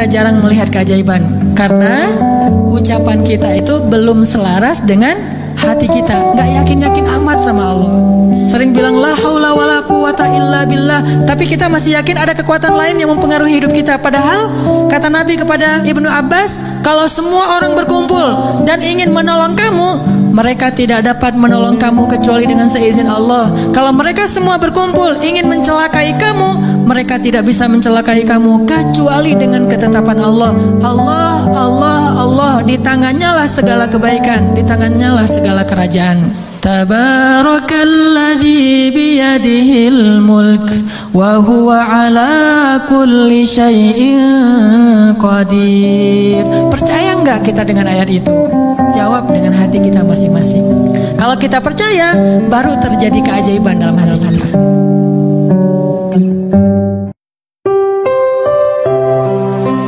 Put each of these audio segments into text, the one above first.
kita jarang melihat keajaiban? Karena ucapan kita itu belum selaras dengan hati kita, nggak yakin-yakin amat sama Allah. Sering bilang la haula wala quwata illa billah, tapi kita masih yakin ada kekuatan lain yang mempengaruhi hidup kita. Padahal kata Nabi kepada Ibnu Abbas, kalau semua orang berkumpul dan ingin menolong kamu, mereka tidak dapat menolong kamu kecuali dengan seizin Allah. Kalau mereka semua berkumpul ingin mencelakai kamu, mereka tidak bisa mencelakai kamu kecuali dengan ketetapan Allah. Allah, Allah, Allah, di tangannya lah segala kebaikan, di tangannya lah segala kerajaan. Tabarakalladzi biyadihil mulk wa huwa ala kulli syai'in qadir. Percaya enggak kita dengan ayat itu? Jawab dengan hati kita masing-masing. Kalau kita percaya, baru terjadi keajaiban dalam hati kita.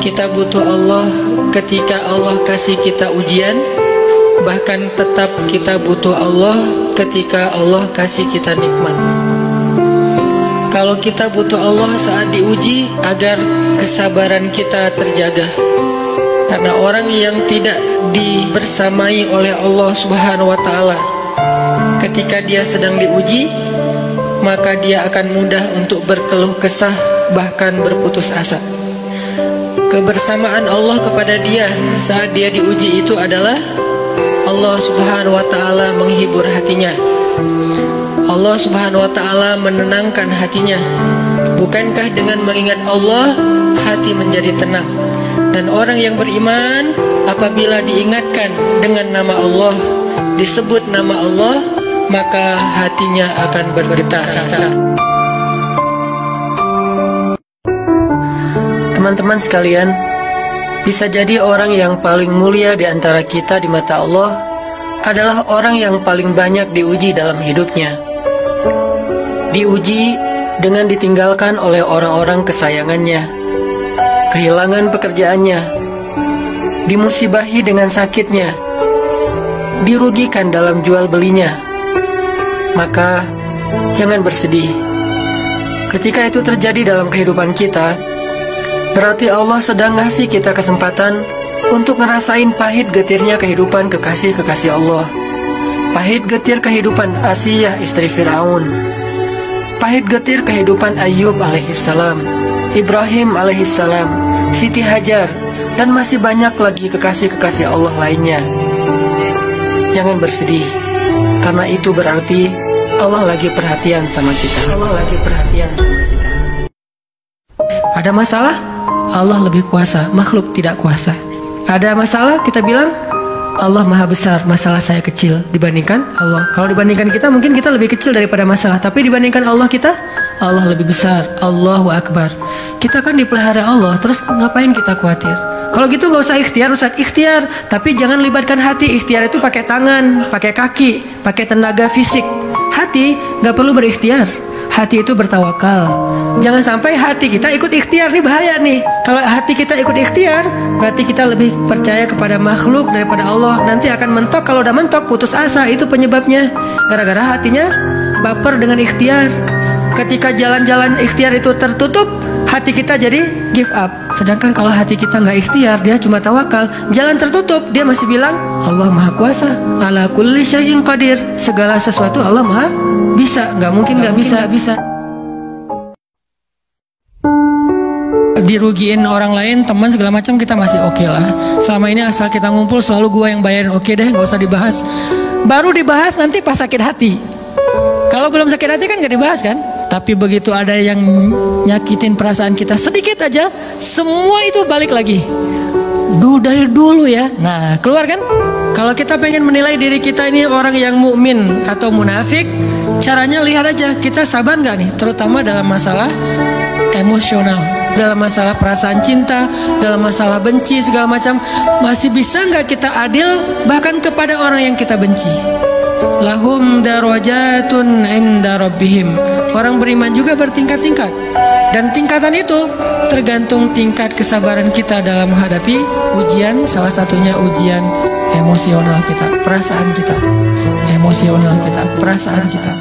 Kita butuh Allah ketika Allah kasih kita ujian. Bahkan tetap kita butuh Allah ketika Allah kasih kita nikmat. Kalau kita butuh Allah saat diuji agar kesabaran kita terjaga. Karena orang yang tidak dibersamai oleh Allah Subhanahu wa Ta'ala ketika dia sedang diuji, maka dia akan mudah untuk berkeluh kesah, bahkan berputus asa. Kebersamaan Allah kepada dia saat dia diuji itu adalah Allah Subhanahu wa Ta'ala menghibur hatinya. Allah Subhanahu wa Ta'ala menenangkan hatinya. Bukankah dengan mengingat Allah hati menjadi tenang? Dan orang yang beriman apabila diingatkan dengan nama Allah, disebut nama Allah, maka hatinya akan bergetar. Teman-teman sekalian, bisa jadi orang yang paling mulia di antara kita di mata Allah adalah orang yang paling banyak diuji dalam hidupnya. Diuji dengan ditinggalkan oleh orang-orang kesayangannya, kehilangan pekerjaannya, dimusibahi dengan sakitnya, dirugikan dalam jual belinya. Maka jangan bersedih. Ketika itu terjadi dalam kehidupan kita, berarti Allah sedang ngasih kita kesempatan untuk ngerasain pahit getirnya kehidupan kekasih-kekasih Allah. Pahit getir kehidupan Asiyah istri Fir'aun, pahit getir kehidupan Ayub alaihissalam, Ibrahim alaihissalam, Siti Hajar, dan masih banyak lagi kekasih-kekasih Allah lainnya. Jangan bersedih, karena itu berarti Allah lagi perhatian sama kita. Allah lagi perhatian sama kita. Ada masalah? Allah lebih kuasa, makhluk tidak kuasa. Ada masalah, kita bilang Allah maha besar, masalah saya kecil dibandingkan Allah. Kalau dibandingkan kita, mungkin kita lebih kecil daripada masalah. Tapi dibandingkan Allah kita, Allah lebih besar. Allahu Akbar. Kita kan dipelihara Allah, terus ngapain kita khawatir? Kalau gitu gak usah ikhtiar, Ustaz. Ikhtiar, tapi jangan libatkan hati. Ikhtiar itu pakai tangan, pakai kaki, pakai tenaga fisik. Hati gak perlu berikhtiar. Hati itu bertawakal. Jangan sampai hati kita ikut ikhtiar, ini bahaya nih. Kalau hati kita ikut ikhtiar, berarti kita lebih percaya kepada makhluk daripada Allah. Nanti akan mentok, kalau udah mentok putus asa, itu penyebabnya. Gara-gara hatinya baper dengan ikhtiar. Ketika jalan-jalan ikhtiar itu tertutup, hati kita jadi give up. Sedangkan kalau hati kita nggak ikhtiar, dia cuma tawakal, jalan tertutup, dia masih bilang Allah maha kuasa, ala kulli syai'in qadir. Segala sesuatu Allah maha bisa, nggak mungkin nggak bisa. Dirugiin orang lain, teman segala macam, kita masih oke lah. Selama ini asal kita ngumpul selalu gua yang bayarin, oke deh, nggak usah dibahas. Baru dibahas nanti pas sakit hati. Kalau belum sakit hati kan nggak dibahas kan. Tapi begitu ada yang nyakitin perasaan kita sedikit aja, semua itu balik lagi. Dari dulu ya. Nah, keluar kan? Kalau kita pengen menilai diri kita ini orang yang mukmin atau munafik, caranya lihat aja kita sabar nggak nih, terutama dalam masalah emosional, dalam masalah perasaan cinta, dalam masalah benci segala macam. Masih bisa nggak kita adil bahkan kepada orang yang kita benci? Lahum darajatun inda rabbihim. Orang beriman juga bertingkat-tingkat. Dan tingkatan itu tergantung tingkat kesabaran kita dalam menghadapi ujian. Salah satunya ujian emosional kita, perasaan kita, emosional kita, perasaan kita.